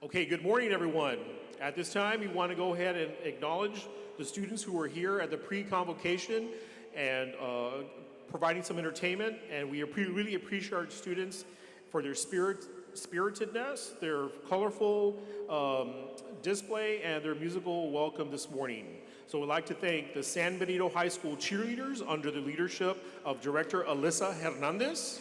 Okay, good morning, everyone. At this time, we want to go ahead and acknowledge the students who are here at the pre-convocation and providing some entertainment. And we really appreciate our students for their spiritedness, their colorful display, and their musical welcome this morning. So we'd like to thank the San Benito High School cheerleaders under the leadership of Director Alyssa Hernandez.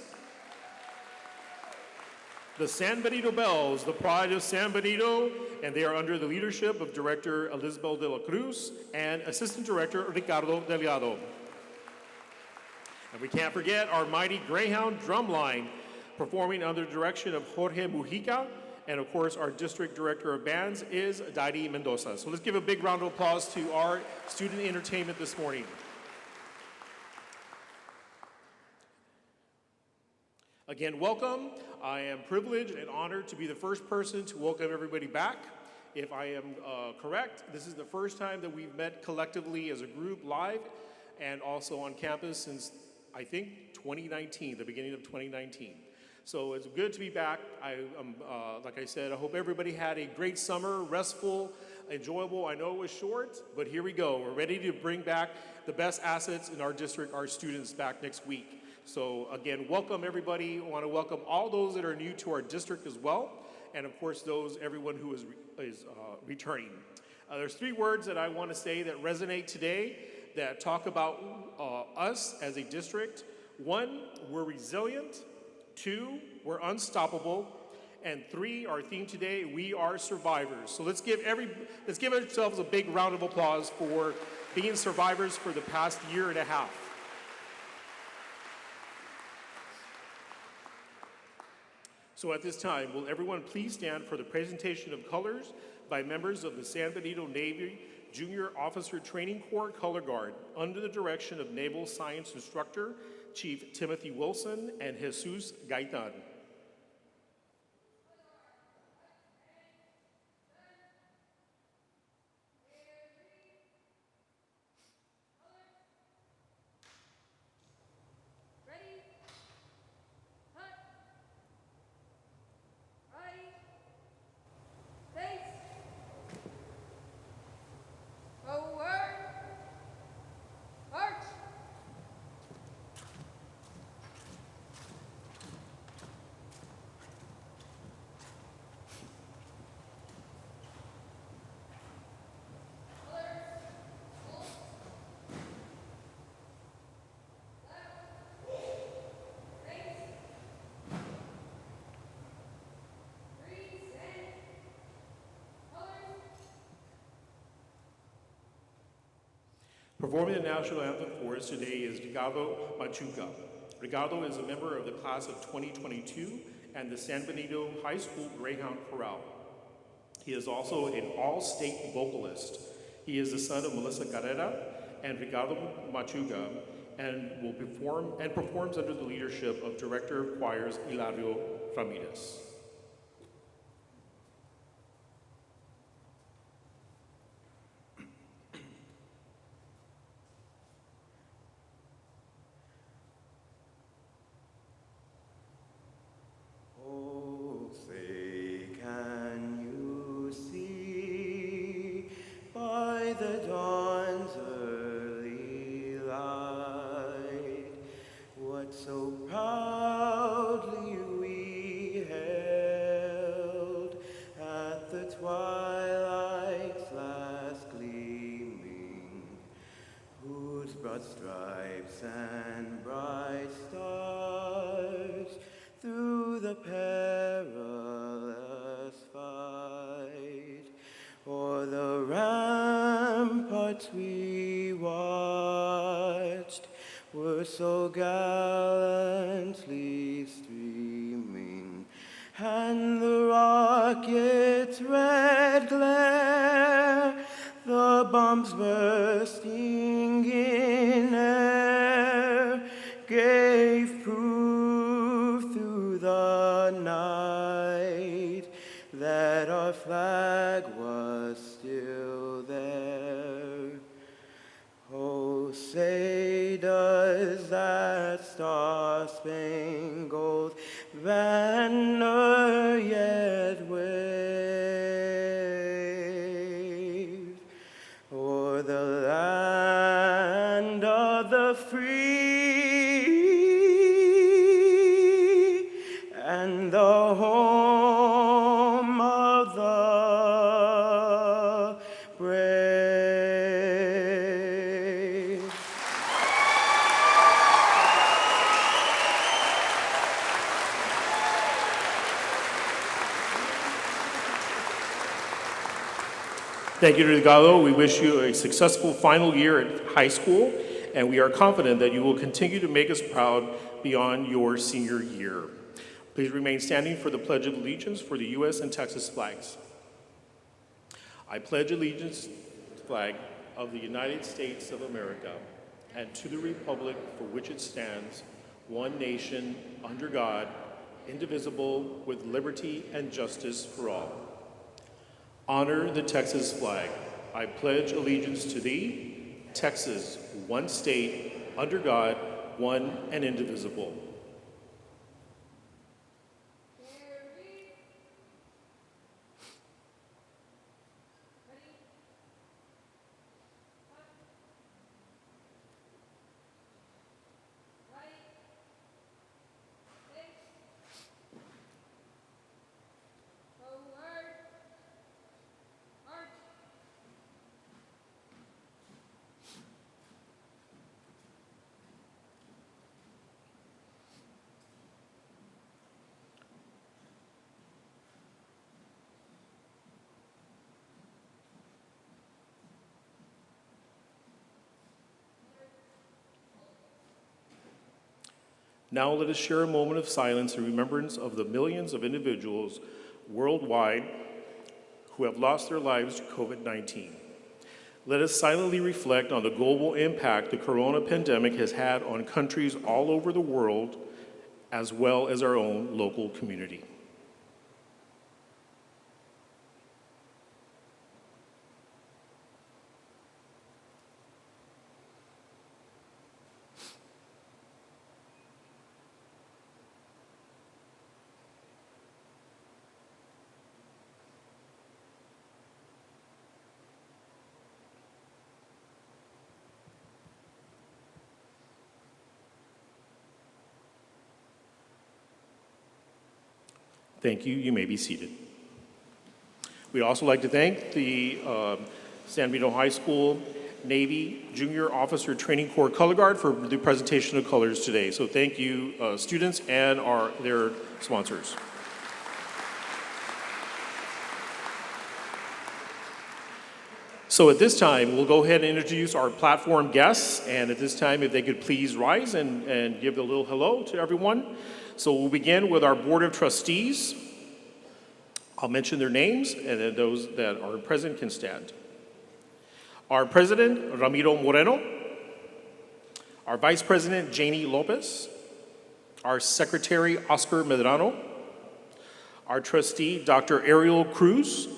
The San Benito Bells, the pride of San Benito, and they are under the leadership of Director Elizabeth de la Cruz and Assistant Director Ricardo Delgado. And we can't forget our mighty Greyhound drumline, performing under the direction of Jorge Mujica, and of course our District Director of Bands is Dairi Mendoza. So let's give a big round of applause to our student entertainment this morning. Again, welcome. I am privileged and honored to be the first person to welcome everybody back. If I am correct, this is the first time that we've met collectively as a group live and also on campus since, I think, 2019, the beginning of 2019. So it's good to be back. Like I said, I hope everybody had a great summer, restful, enjoyable. I know it was short, but here we go. We're ready to bring back the best assets in our district, our students, back next week. So again, welcome everybody. I want to welcome all those that are new to our district as well, and of course everyone who is returning. There's three words that I want to say that resonate today that talk about us as a district. One, we're resilient. Two, we're unstoppable. And three, our theme today, we are survivors. So let's give ourselves a big round of applause for being survivors for the past year and a half. So at this time, will everyone please stand for the presentation of colors by members of the San Benito Navy Junior Officer Training Corps Color Guard under the direction of Naval Science Instructor Chief Timothy Wilson and Jesus Gaitan. Performing the national anthem for us today is Ricardo Machuca. Ricardo is a member of the class of 2022 and the San Benito High School Greyhound Chorale. He is also an all-state vocalist. He is the son of Melissa Carrera and Ricardo Machuca and performs under the leadership of Director of Choirs Hilario Ramirez. Stripes and bright stars through the perilous fight, o'er the ramparts we watched were so gallantly streaming, and the rocket's red glare, the bombs bursting in air, gave proof through the night that our flag was still there. Oh, say does that star-spangled banner yet wave free and the home of the brave. Thank you, Delgado. We wish you a successful final year at high school, and we are confident that you will continue to make us proud beyond your senior year. Please remain standing for the Pledge of Allegiance for the U.S. and Texas flags. I pledge allegiance to the flag of the United States of America and to the republic for which it stands, one nation, under God, indivisible, with liberty and justice for all. Honor the Texas flag. I pledge allegiance to thee, Texas, one state, under God, one and indivisible. Now let us share a moment of silence in remembrance of the millions of individuals worldwide who have lost their lives to COVID-19. Let us silently reflect on the global impact the corona pandemic has had on countries all over the world, as well as our own local community. Thank you. You may be seated. We'd also like to thank the San Benito High School Navy Junior Officer Training Corps Color Guard for the presentation of colors today. So thank you, students and their sponsors. So at this time, we'll go ahead and introduce our platform guests. And at this time, if they could please rise and give a little hello to everyone. So we'll begin with our Board of Trustees. I'll mention their names, and then those that are present can stand. Our President, Ramiro Moreno. Our Vice President, Janie Lopez. Our Secretary, Oscar Medrano. Our Trustee, Dr. Ariel Cruz.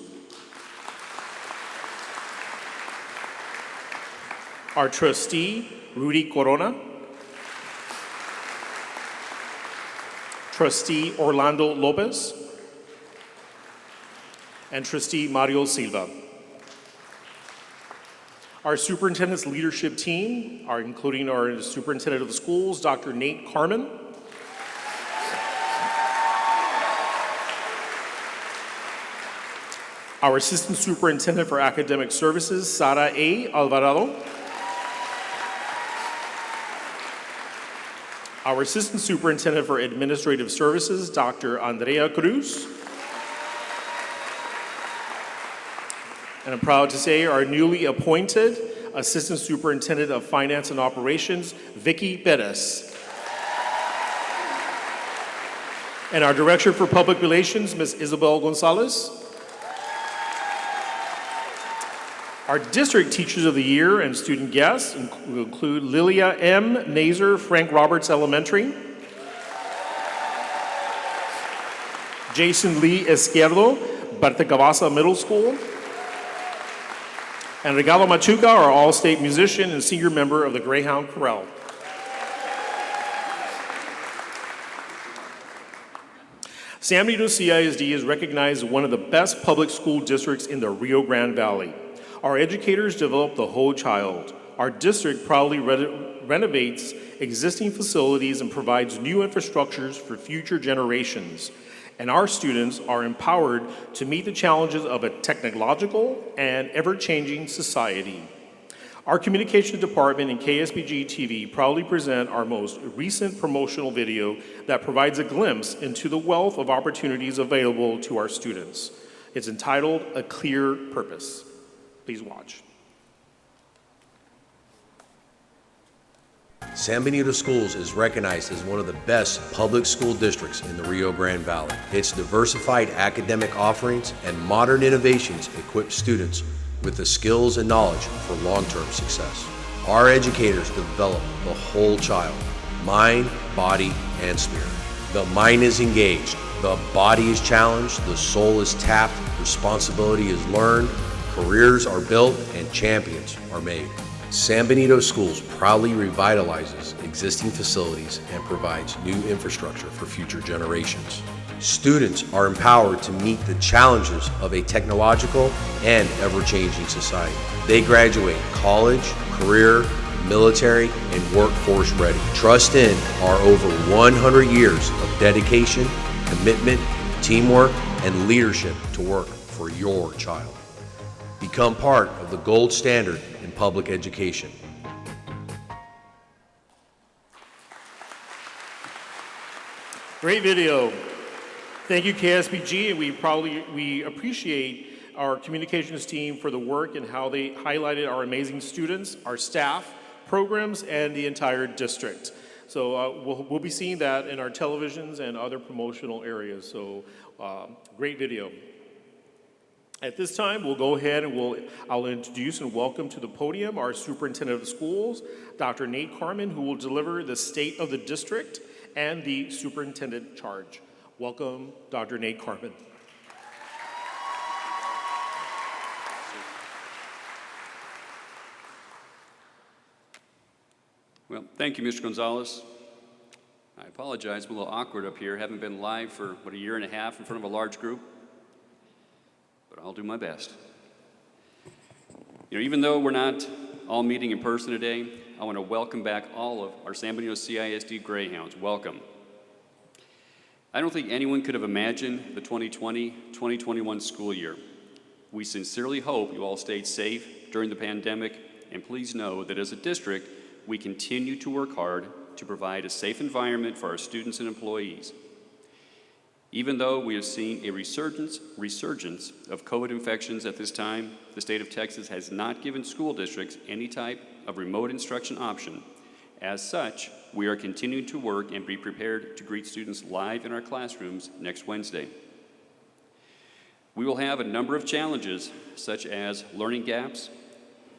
Our Trustee, Rudy Corona. Trustee Orlando Lopez, and Trustee Mario Silva. Our superintendent's leadership team are including our superintendent of the schools, Dr. Nate Carmen. Our assistant superintendent for academic services, Sara A. Alvarado. Our Assistant Superintendent for Administrative Services, Dr. Andrea Cruz. And I'm proud to say our newly appointed Assistant Superintendent of Finance and Operations, Vicky Perez. And our Director for Public Relations, Ms. Isabel Gonzalez. Our District Teachers of the Year and student guests will include Lilia M. Nazer, Frank Roberts Elementary. Jason Lee Izquierdo, Berta Cavazza Middle School. And Regalo Machuca, our all-state musician and senior member of the Greyhound Chorale. San Benito CISD is recognized as one of the best public school districts in the Rio Grande Valley. Our educators develop the whole child. Our district proudly renovates existing facilities and provides new infrastructures for future generations. And our students are empowered to meet the challenges of a technological and ever-changing society. Our communications department and KSBG TV proudly present our most recent promotional video that provides a glimpse into the wealth of opportunities available to our students. It's entitled A Clear Purpose. Please watch. San Benito Schools is recognized as one of the best public school districts in the Rio Grande Valley. Its diversified academic offerings and modern innovations equip students with the skills and knowledge for long-term success. Our educators develop the whole child, mind, body, and spirit. The mind is engaged, the body is challenged, the soul is tapped, responsibility is learned, careers are built, and champions are made. San Benito Schools proudly revitalizes existing facilities and provides new infrastructure for future generations. Students are empowered to meet the challenges of a technological and ever-changing society. They graduate college, career, military, and workforce ready. Trust in our over 100 years of dedication, commitment, teamwork, and leadership to work for your child. Become part of the gold standard in public education. Great video. Thank you, KSBG, and we appreciate our communications team for the work and how they highlighted our amazing students, our staff, programs, and the entire district. So we'll be seeing that in our televisions and other promotional areas. So great video. At this time, we'll go ahead and I'll introduce and welcome to the podium our Superintendent of Schools, Dr. Nate Carmen, who will deliver the State of the District and the Superintendent Charge. Welcome, Dr. Nate Carmen. Well, thank you, Mr. Gonzalez. I apologize, I'm a little awkward up here. Haven't been live for, a year and a half in front of a large group, but I'll do my best. Even though we're not all meeting in person today, I want to welcome back all of our San Benito CISD Greyhounds. Welcome. I don't think anyone could have imagined the 2020-2021 school year. We sincerely hope you all stayed safe during the pandemic, and please know that as a district, we continue to work hard to provide a safe environment for our students and employees. Even though we have seen a resurgence of COVID infections at this time, the state of Texas has not given school districts any type of remote instruction option. As such, we are continuing to work and be prepared to greet students live in our classrooms next Wednesday. We will have a number of challenges, such as learning gaps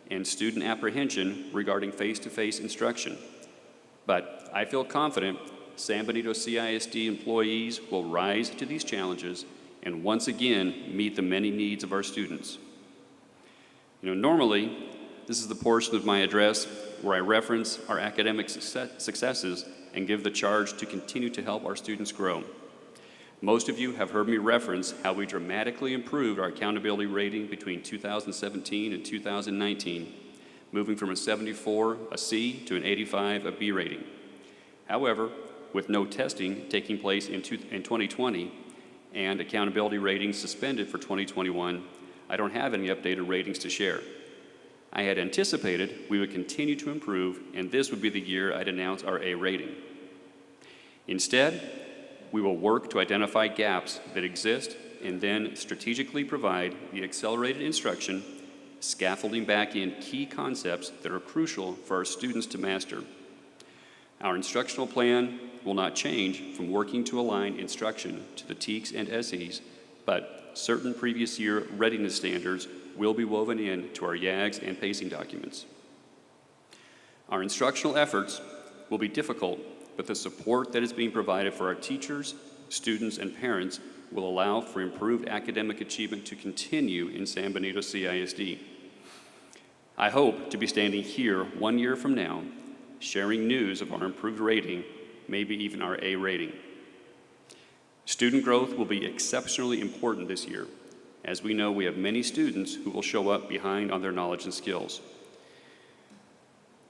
and student apprehension regarding face-to-face instruction. But I feel confident San Benito CISD employees will rise to these challenges and once again meet the many needs of our students. Normally, this is the portion of my address where I reference our academic successes and give the charge to continue to help our students grow. Most of you have heard me reference how we dramatically improved our accountability rating between 2017 and 2019, moving from a 74, a C, to an 85, a B rating. However, with no testing taking place in 2020 and accountability ratings suspended for 2021, I don't have any updated ratings to share. I had anticipated we would continue to improve, and this would be the year I'd announce our A rating. Instead, we will work to identify gaps that exist and then strategically provide the accelerated instruction, scaffolding back in key concepts that are crucial for our students to master. Our instructional plan will not change from working to align instruction to the TEKS and SEs, but certain previous year readiness standards will be woven in to our YAGs and pacing documents. Our instructional efforts will be difficult, but the support that is being provided for our teachers, students, and parents will allow for improved academic achievement to continue in San Benito CISD. I hope to be standing here 1 year from now, sharing news of our improved rating, maybe even our A rating. Student growth will be exceptionally important this year, as we know we have many students who will show up behind on their knowledge and skills.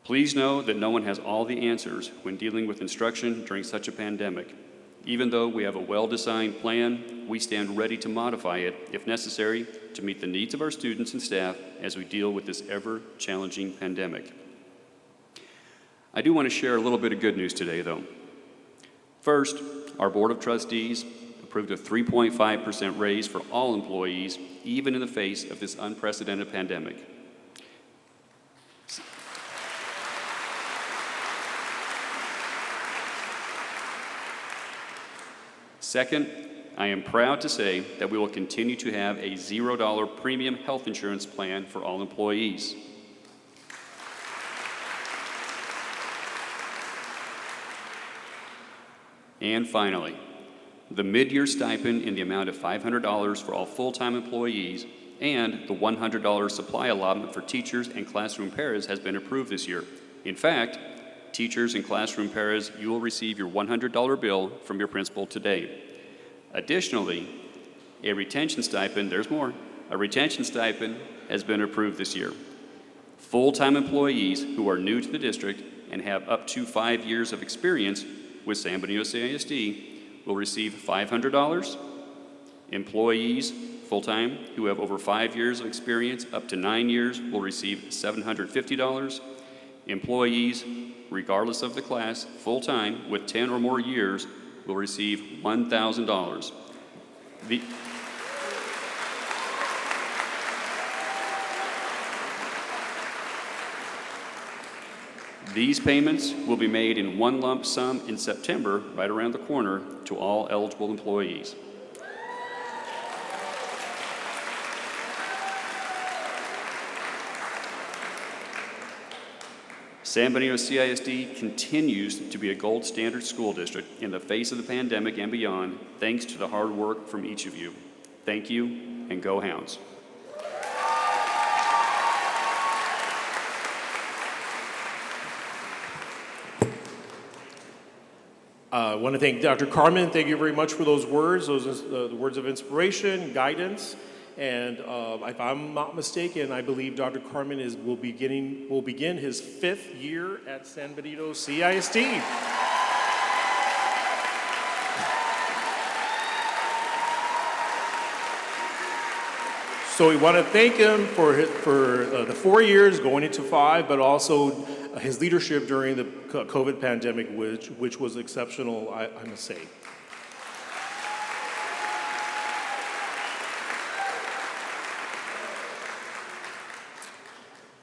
Please know that no one has all the answers when dealing with instruction during such a pandemic. Even though we have a well-designed plan, we stand ready to modify it if necessary to meet the needs of our students and staff as we deal with this ever-challenging pandemic. I do want to share a little bit of good news today, though. First, our Board of Trustees approved a 3.5% raise for all employees, even in the face of this unprecedented pandemic. Second, I am proud to say that we will continue to have a $0 premium health insurance plan for all employees. And finally, the mid-year stipend in the amount of $500 for all full-time employees and the $100 supply allotment for teachers and classroom paras has been approved this year. In fact, teachers and classroom paras, you will receive your $100 bill from your principal today. Additionally, a retention stipend, there's more, a retention stipend has been approved this year. Full-time employees who are new to the district and have up to 5 years of experience with San Benito CISD will receive $500. Employees, full-time, who have over 5 years of experience, up to 9 years, will receive $750. Employees, regardless of the class, full-time, with 10 or more years, will receive $1,000. These payments will be made in one lump sum in September, right around the corner, to all eligible employees. San Benito CISD continues to be a gold standard school district in the face of the pandemic and beyond, thanks to the hard work from each of you. Thank you, and go Hounds. I want to thank Dr. Carmen. Thank you very much for those words, the words of inspiration, guidance. And if I'm not mistaken, I believe Dr. Carmen will begin his 5th year at San Benito CISD. So we want to thank him for the 4 years going into 5, but also his leadership during the COVID pandemic, which was exceptional, I must say.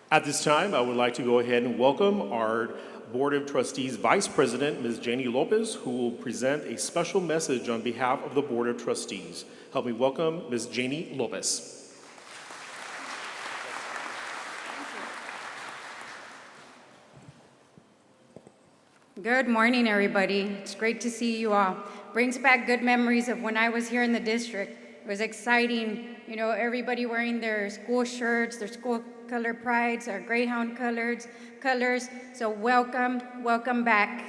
At this time, I would like to go ahead and welcome our Board of Trustees Vice President, Ms. Janie Lopez, who will present a special message on behalf of the Board of Trustees. Help me welcome Ms. Janie Lopez. Good morning, everybody. It's great to see you all. Brings back good memories of when I was here in the district. It was exciting, you know, everybody wearing their school shirts, their school color prides, our Greyhound colors. So welcome back.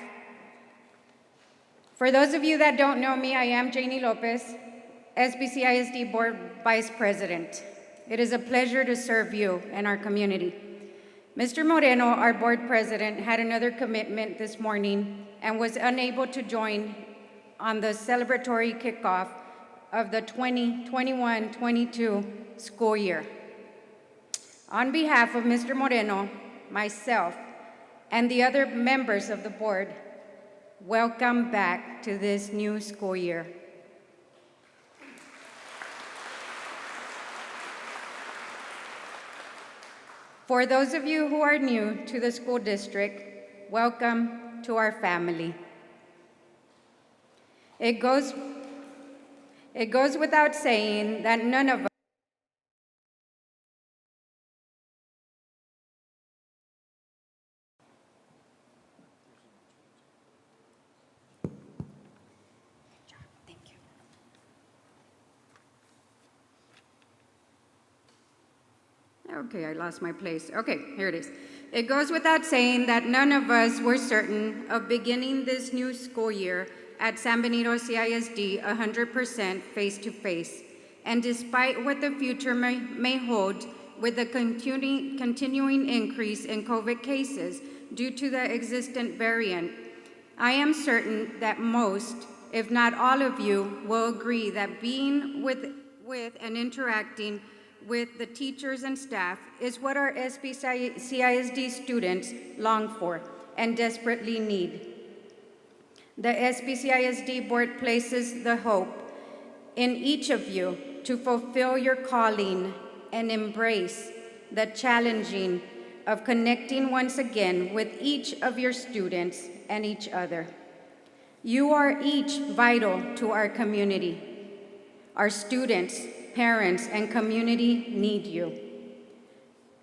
For those of you that don't know me, I am Janie Lopez, SBCISD Board Vice President. It is a pleasure to serve you and our community. Mr. Moreno, our board president, had another commitment this morning and was unable to join on the celebratory kickoff of the 2021-22 school year. On behalf of Mr. Moreno, myself, and the other members of the board, welcome back to this new school year. For those of you who are new to the school district, welcome to our family. It goes without saying that none of us Okay, I lost my place. Okay, here it is. It goes without saying that none of us were certain of beginning this new school year at San Benito CISD 100% face-to-face. And despite what the future may hold with the continuing increase in COVID cases, due to the existent variant, I am certain that most, if not all of you, will agree that being with and interacting with the teachers and staff is what our SBCISD students long for and desperately need. The SBCISD board places the hope in each of you to fulfill your calling and embrace the challenging of connecting once again with each of your students and each other. You are each vital to our community. Our students, parents, and community need you,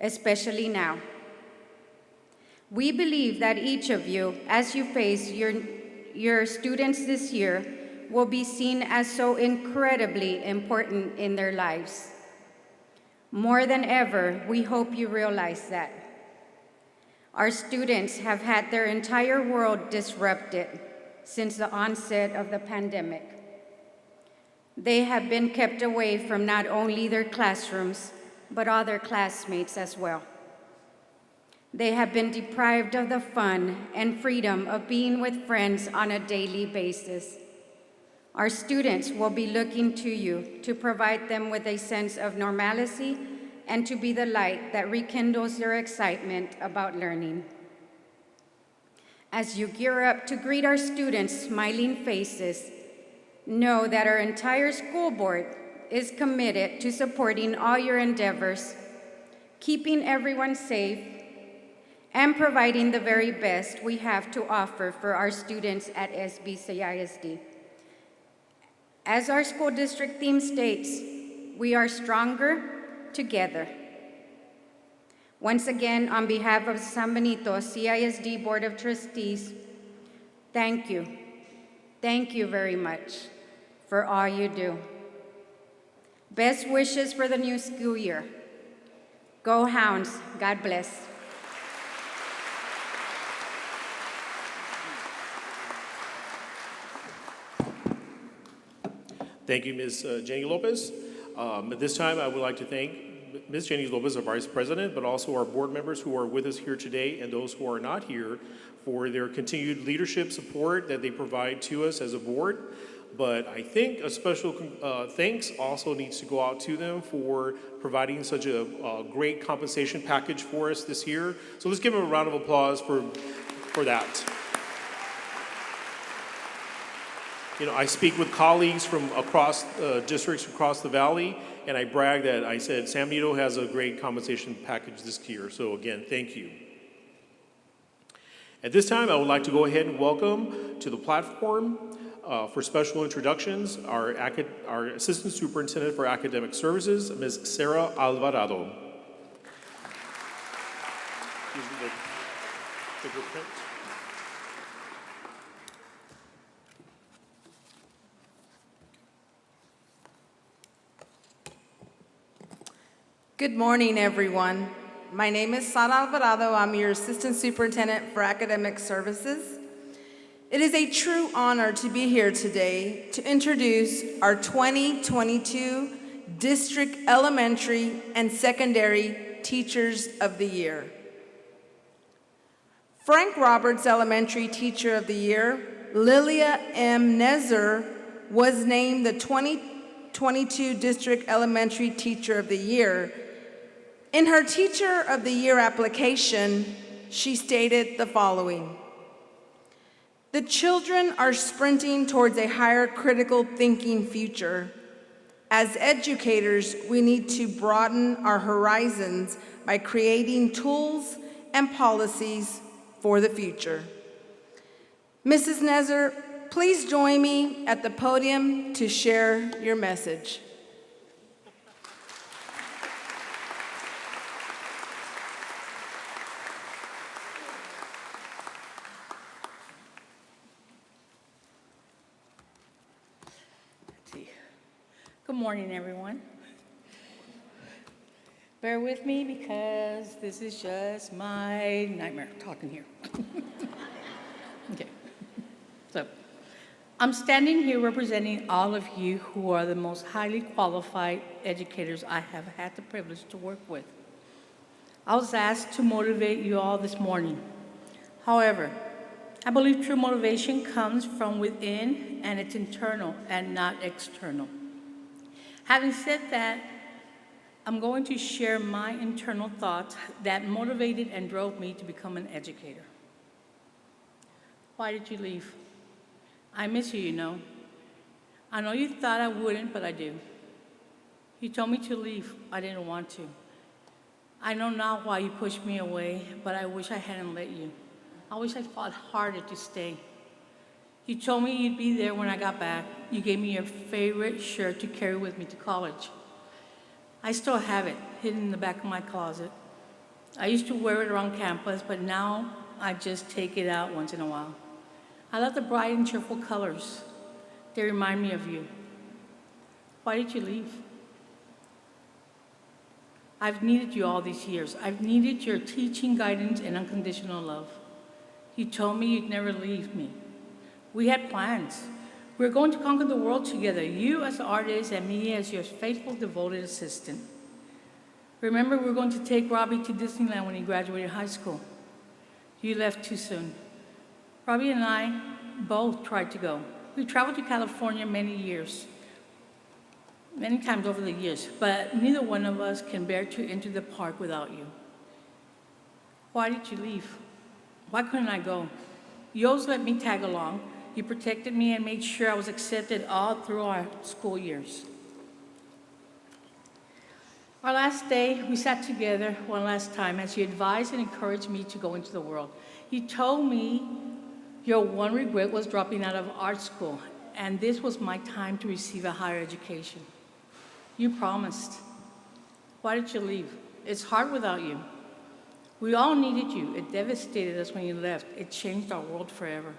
especially now. We believe that each of you, as you face your students this year, will be seen as so incredibly important in their lives. More than ever, we hope you realize that. Our students have had their entire world disrupted since the onset of the pandemic. They have been kept away from not only their classrooms, but other classmates as well. They have been deprived of the fun and freedom of being with friends on a daily basis. Our students will be looking to you to provide them with a sense of normalcy and to be the light that rekindles their excitement about learning. As you gear up to greet our students' smiling faces, know that our entire school board is committed to supporting all your endeavors, keeping everyone safe, and providing the very best we have to offer for our students at SBCISD. As our school district theme states, we are stronger together. Once again, on behalf of San Benito CISD Board of Trustees, thank you. Thank you very much for all you do. Best wishes for the new school year. Go Hounds, God bless. Thank you, Ms. Jenny Lopez. At this time, I would like to thank Ms. Jenny Lopez, our Vice President, but also our board members who are with us here today and those who are not here for their continued leadership support that they provide to us as a board. But I think a special thanks also needs to go out to them for providing such a great compensation package for us this year. So let's give them a round of applause for that. You know, I speak with colleagues from across districts across the valley, and I brag that I said San Benito has a great compensation package this year. So again, thank you. At this time, I would like to go ahead and welcome to the platform for special introductions our Assistant Superintendent for Academic Services, Ms. Sarah Alvarado. Using the fingerprint. Good morning, everyone. My name is Sara Alvarado. I'm your Assistant Superintendent for Academic Services. It is a true honor to be here today to introduce our 2022 District Elementary and Secondary Teachers of the Year. Frank Roberts Elementary Teacher of the Year, Lilia M. Nezer, was named the 2022 District Elementary Teacher of the Year. In her Teacher of the Year application, she stated the following: "The children are sprinting towards a higher critical thinking future. As educators, we need to broaden our horizons by creating tools and policies for the future." Mrs. Nezer, please join me at the podium to share your message. Good morning, everyone. Bear with me because this is just my nightmare talking here. Okay. So, I'm standing here representing all of you who are the most highly qualified educators I have had the privilege to work with. I was asked to motivate you all this morning. However, I believe true motivation comes from within and it's internal and not external. Having said that, I'm going to share my internal thoughts that motivated and drove me to become an educator. Why did you leave? I miss you, you know. I know you thought I wouldn't, but I do. You told me to leave. I didn't want to. I know now why you pushed me away, but I wish I hadn't let you. I wish I fought harder to stay. You told me you'd be there when I got back. You gave me your favorite shirt to carry with me to college. I still have it, hidden in the back of my closet. I used to wear it around campus, but now I just take it out once in a while. I love the bright and cheerful colors. They remind me of you. Why did you leave? I've needed you all these years. I've needed your teaching, guidance, and unconditional love. You told me you'd never leave me. We had plans. We were going to conquer the world together, you as the artist and me as your faithful, devoted assistant. Remember, we were going to take Robbie to Disneyland when he graduated high school. You left too soon. Robbie and I both tried to go. We traveled to California many times over the years, but neither one of us can bear to enter the park without you. Why did you leave? Why couldn't I go? You always let me tag along. You protected me and made sure I was accepted all through our school years. Our last day, we sat together one last time as you advised and encouraged me to go into the world. You told me your one regret was dropping out of art school, and this was my time to receive a higher education. You promised. Why did you leave? It's hard without you. We all needed you. It devastated us when you left. It changed our world forever.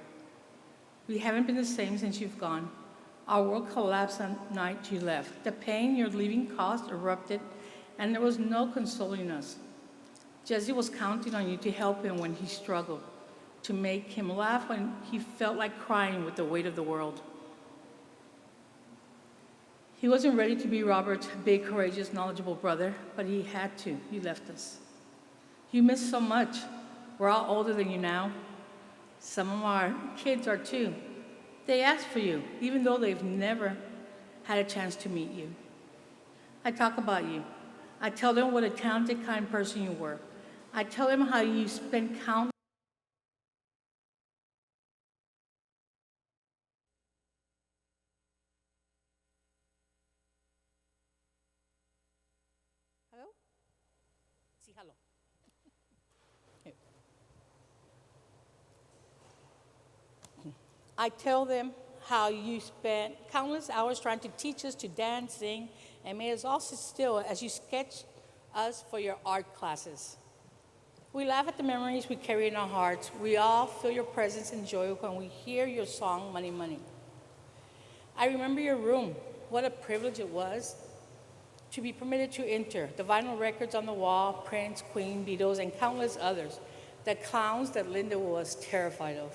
We haven't been the same since you've gone. Our world collapsed the night you left. The pain your leaving caused erupted, and there was no consoling us. Jesse was counting on you to help him when he struggled, to make him laugh when he felt like crying with the weight of the world. He wasn't ready to be Robert's big, courageous, knowledgeable brother, but he had to. You left us. You missed so much. We're all older than you now. Some of our kids are too. They ask for you, even though they've never had a chance to meet you. I talk about you. I tell them what a talented, kind person you were. I tell them how you spent countless Hello? Sí, hello. I tell them how you spent countless hours trying to teach us to dance, sing, and made us all sit still as you sketched us for your art classes. We laugh at the memories we carry in our hearts. We all feel your presence and joy when we hear your song, Money, Money. I remember your room. What a privilege it was to be permitted to enter. The vinyl records on the wall, Prince, Queen, Beatles, and countless others. The clowns that Linda was terrified of.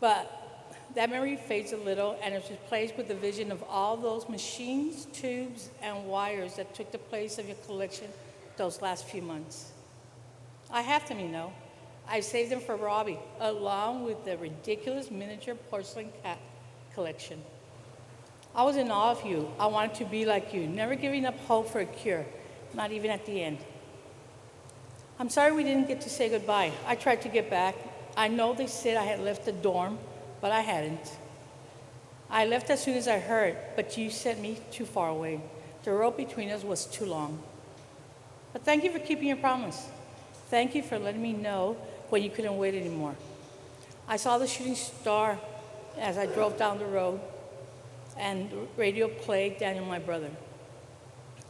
But that memory fades a little and is replaced with the vision of all those machines, tubes, and wires that took the place of your collection those last few months. I have them, you know. I saved them for Robbie, along with the ridiculous miniature porcelain cat collection. I was in awe of you. I wanted to be like you, never giving up hope for a cure, not even at the end. I'm sorry we didn't get to say goodbye. I tried to get back. I know they said I had left the dorm, but I hadn't. I left as soon as I heard, but you sent me too far away. The road between us was too long. But thank you for keeping your promise. Thank you for letting me know when you couldn't wait anymore. I saw the shooting star as I drove down the road, and the radio played Daniel, My Brother.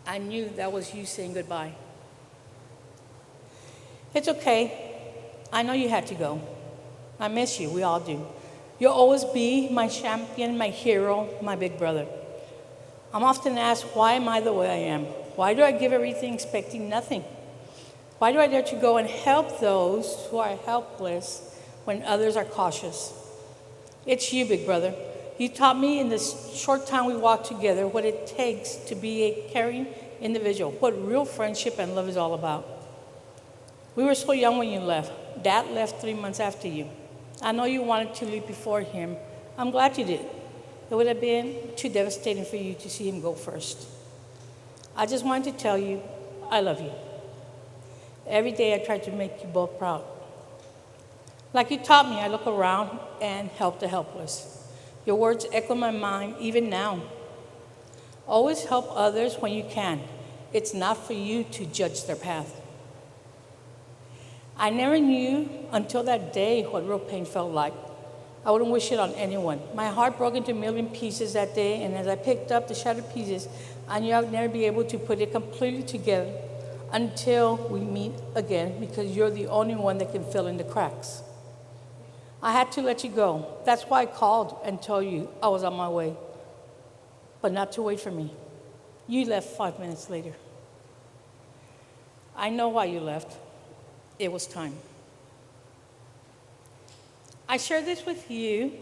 I knew that was you saying goodbye. It's okay. I know you had to go. I miss you, we all do. You'll always be my champion, my hero, my big brother. I'm often asked, why am I the way I am? Why do I give everything expecting nothing? Why do I dare to go and help those who are helpless when others are cautious? It's you, big brother. You taught me in this short time we walked together what it takes to be a caring individual, what real friendship and love is all about. We were so young when you left, Dad left 3 months after you. I know you wanted to leave before him. I'm glad you did. It would have been too devastating for you to see him go first. I just wanted to tell you, I love you. Every day I try to make you both proud. Like you taught me, I look around and help the helpless. Your words echo my mind even now. Always help others when you can. It's not for you to judge their path. I never knew until that day what real pain felt like. I wouldn't wish it on anyone. My heart broke into a million pieces that day, and as I picked up the shattered pieces, I knew I would never be able to put it completely together until we meet again, because you're the only one that can fill in the cracks. I had to let you go. That's why I called and told you I was on my way, but not to wait for me. You left 5 minutes later. I know why you left. It was time. I share this with you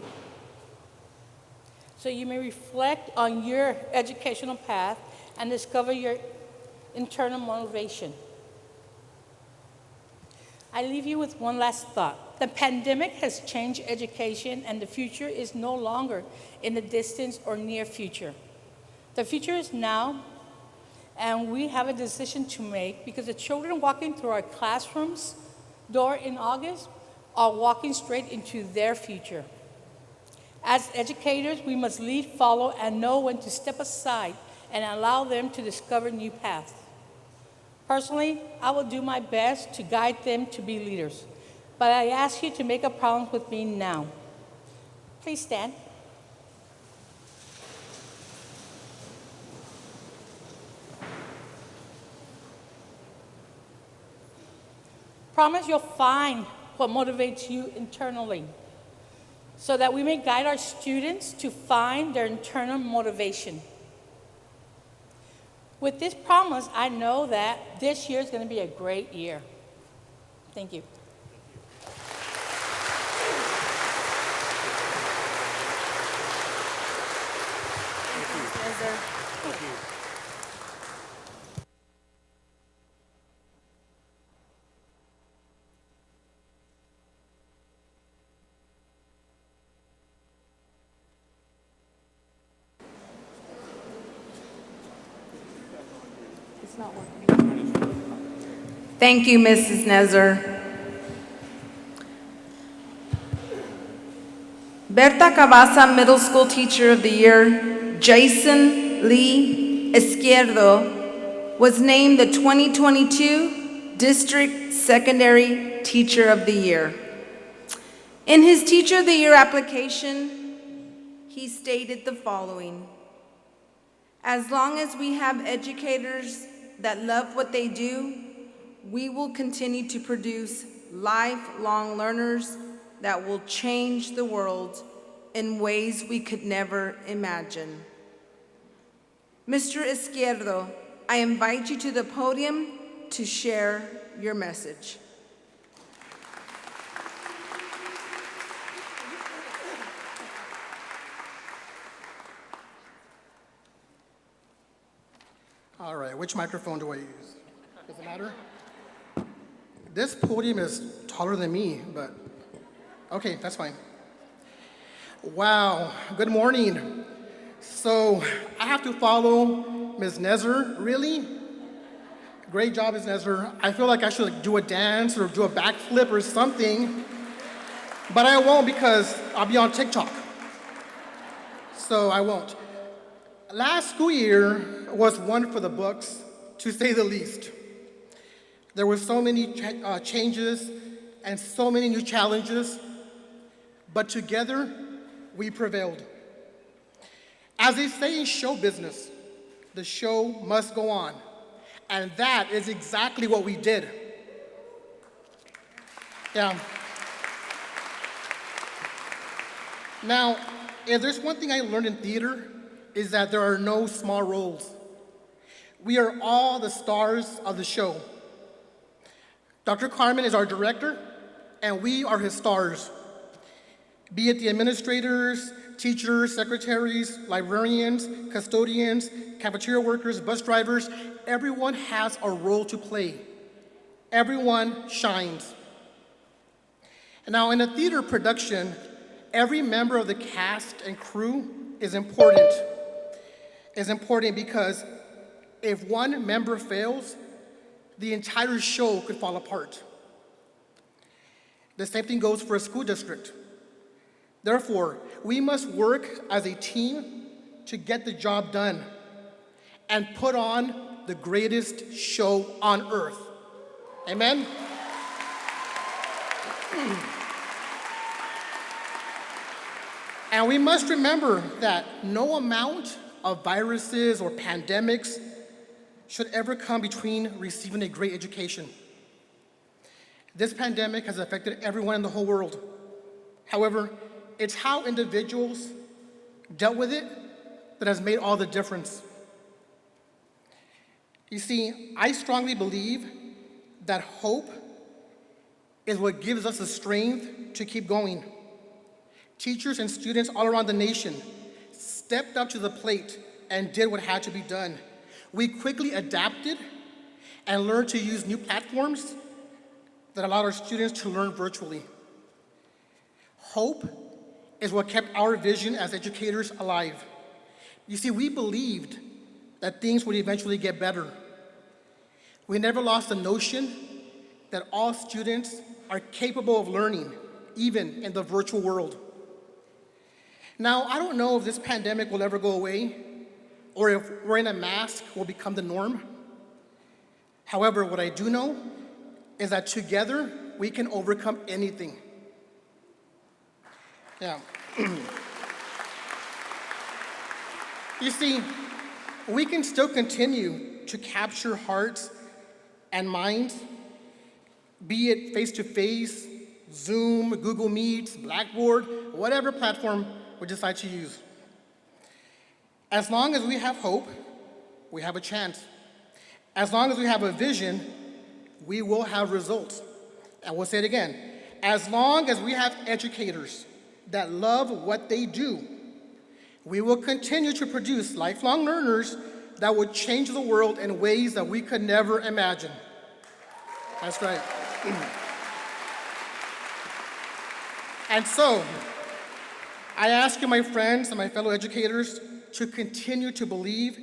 so you may reflect on your educational path and discover your internal motivation. I leave you with one last thought. The pandemic has changed education, and the future is no longer in the distant or near future. The future is now, and we have a decision to make, because the children walking through our classrooms door in August are walking straight into their future. As educators, we must lead, follow, and know when to step aside and allow them to discover new paths. Personally, I will do my best to guide them to be leaders, but I ask you to make a promise with me now. Please stand. Promise you'll find what motivates you internally, so that we may guide our students to find their internal motivation. With this promise, I know that this year is going to be a great year. Thank you. Thank you. Thank you, Mrs. Nezer. Berta Cabasa, Middle School Teacher of the Year, Jason Lee Izquierdo, was named the 2022 District Secondary Teacher of the Year. In his Teacher of the Year application, he stated the following: as long as we have educators that love what they do, we will continue to produce lifelong learners that will change the world in ways we could never imagine. Mr. Izquierdo, I invite you to the podium to share your message. All right, which microphone do I use? Does it matter? This podium is taller than me, but okay, that's fine. Wow, good morning. So I have to follow Ms. Nezer, really? Great job, Ms. Nezer. I feel like I should do a dance or do a backflip or something, but I won't because I'll be on TikTok. So I won't. Last school year was one for the books, to say the least. There were so many changes and so many new challenges, but together we prevailed. As they say in show business, the show must go on, and that is exactly what we did. Yeah. Now, if there's one thing I learned in theater, is that there are no small roles. We are all the stars of the show. Dr. Carmen is our director, and we are his stars. Be it the administrators, teachers, secretaries, librarians, custodians, cafeteria workers, bus drivers, everyone has a role to play. Everyone shines. Now, in a theater production, every member of the cast and crew is important. It's important because if one member fails, the entire show could fall apart. The same thing goes for a school district. Therefore, we must work as a team to get the job done and put on the greatest show on earth. Amen? And we must remember that no amount of viruses or pandemics should ever come between receiving a great education. This pandemic has affected everyone in the whole world. However, it's how individuals dealt with it that has made all the difference. You see, I strongly believe that hope is what gives us the strength to keep going. Teachers and students all around the nation stepped up to the plate and did what had to be done. We quickly adapted and learned to use new platforms that allowed our students to learn virtually. Hope is what kept our vision as educators alive. You see, we believed that things would eventually get better. We never lost the notion that all students are capable of learning, even in the virtual world. Now, I don't know if this pandemic will ever go away, or if wearing a mask will become the norm. However, what I do know is that together we can overcome anything. Yeah. You see, we can still continue to capture hearts and minds, be it face-to-face, Zoom, Google Meets, Blackboard, whatever platform we decide to use. As long as we have hope, we have a chance. As long as we have a vision, we will have results. And we'll say it again. As long as we have educators that love what they do, we will continue to produce lifelong learners that will change the world in ways that we could never imagine. That's right. And so, I ask you, my friends and my fellow educators, to continue to believe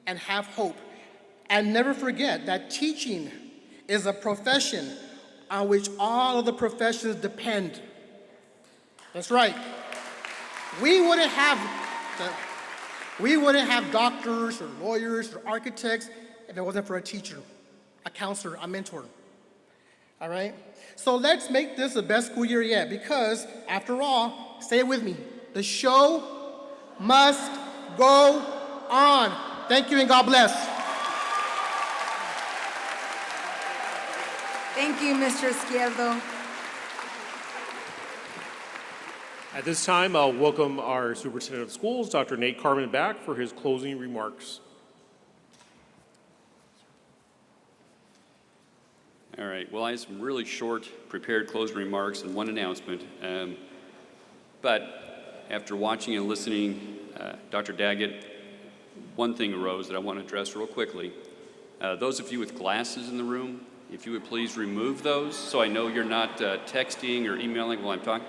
and have hope. And never forget that teaching is a profession on which all of the professions depend. That's right. We wouldn't have doctors or lawyers or architects if it wasn't for a teacher, a counselor, a mentor. All right? So let's make this the best school year yet, because after all, say it with me, the show must go on. Thank you and God bless. Thank you, Mr. Izquierdo. At this time, I'll welcome our Superintendent of Schools, Dr. Nate Carmen, back for his closing remarks. All right, well, I have some really short prepared closing remarks and one announcement. But after watching and listening, Dr. Daggett, one thing arose that I want to address real quickly. Those of you with glasses in the room, if you would please remove those so I know you're not texting or emailing while I'm talking.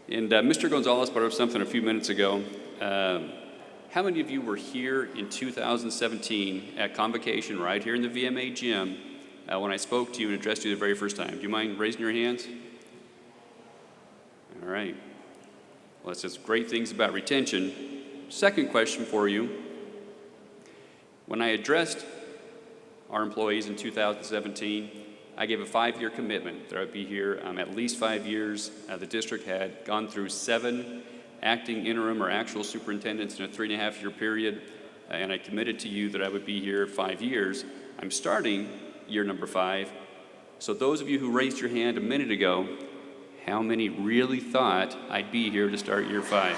And Mr. Gonzalez brought up something a few minutes ago. How many of you were here in 2017 at Convocation right here in the VMA gym when I spoke to you and addressed you the very first time? Do you mind raising your hands? All right. Well, that's just great things about retention. Second question for you. When I addressed our employees in 2017, I gave a 5-year commitment that I'd be here at least 5 years. The district had gone through 7 acting interim or actual superintendents in a 3.5-year period, and I committed to you that I would be here 5 years. I'm starting year number 5. So those of you who raised your hand a minute ago, how many really thought I'd be here to start year 5?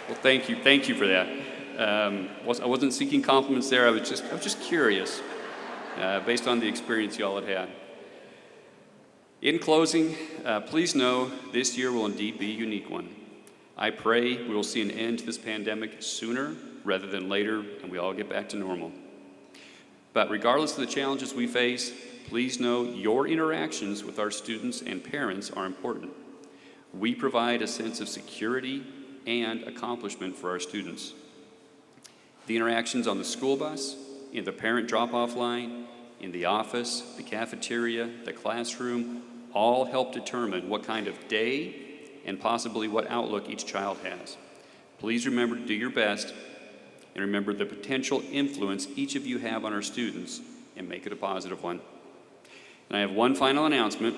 Well, thank you for that. I wasn't seeking compliments there. I was just curious, based on the experience y'all had had. In closing, please know this year will indeed be a unique one. I pray we will see an end to this pandemic sooner rather than later, and we all get back to normal. But regardless of the challenges we face, please know your interactions with our students and parents are important. We provide a sense of security and accomplishment for our students. The interactions on the school bus, in the parent drop-off line, in the office, the cafeteria, the classroom, all help determine what kind of day and possibly what outlook each child has. Please remember to do your best and remember the potential influence each of you have on our students and make it a positive one. And I have one final announcement.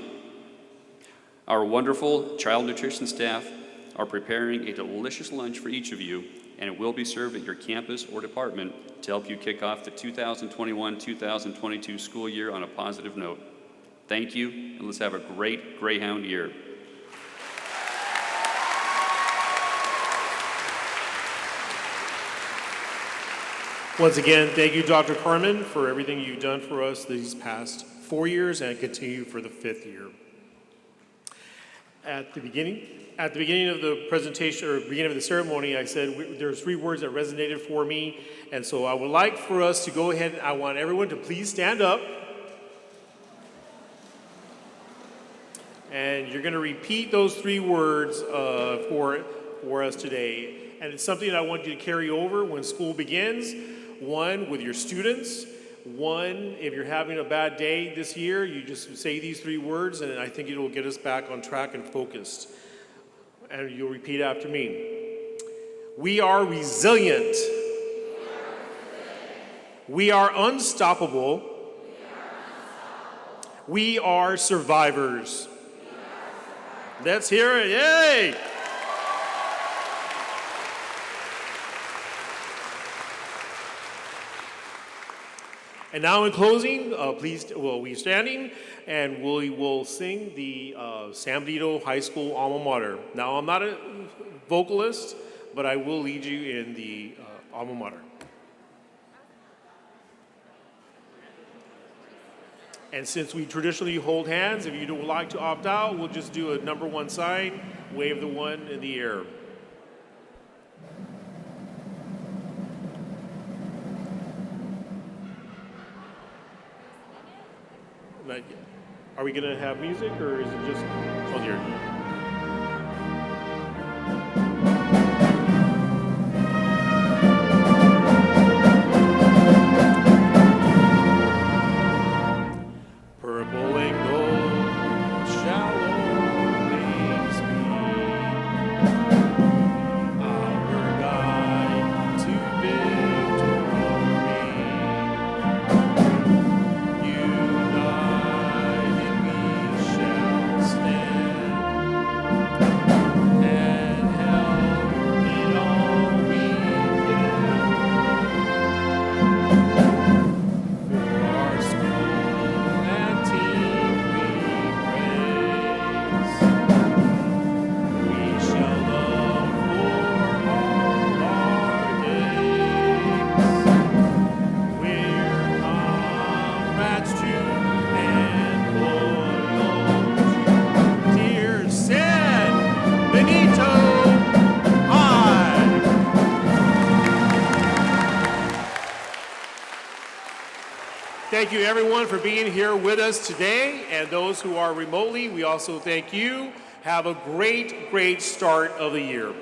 Our wonderful child nutrition staff are preparing a delicious lunch for each of you, and it will be served at your campus or department to help you kick off the 2021-2022 school year on a positive note. Thank you, and let's have a great Greyhound year. Once again, thank you, Dr. Carmen, for everything you've done for us these past 4 years and continue for the 5th year. At the beginning of the presentation, or beginning of the ceremony, I said there's 3 words that resonated for me, and so I would like for us to go ahead, and I want everyone to please stand up. And you're gonna repeat those 3 words for us today. And it's something that I want you to carry over when school begins. 1, with your students. 1, if you're having a bad day this year, you just say these 3 words, and I think it'll get us back on track and focused. And you'll repeat after me. We are resilient. We are unstoppable. We are survivors. Let's hear it. Yay! And now in closing, we're standing and we will sing the San Benito High School alma mater. Now, I'm not a vocalist, but I will lead you in the alma mater. And since we traditionally hold hands, if you don't like to opt out, we'll just do a number 1 sign, wave the 1 in the air. Are we gonna have music, or is it just, oh dear. Purple and gold, shallow waves be our guide to victory. Thank you, everyone, for being here with us today. And those who are remotely, we also thank you. Have a great, great start of the year.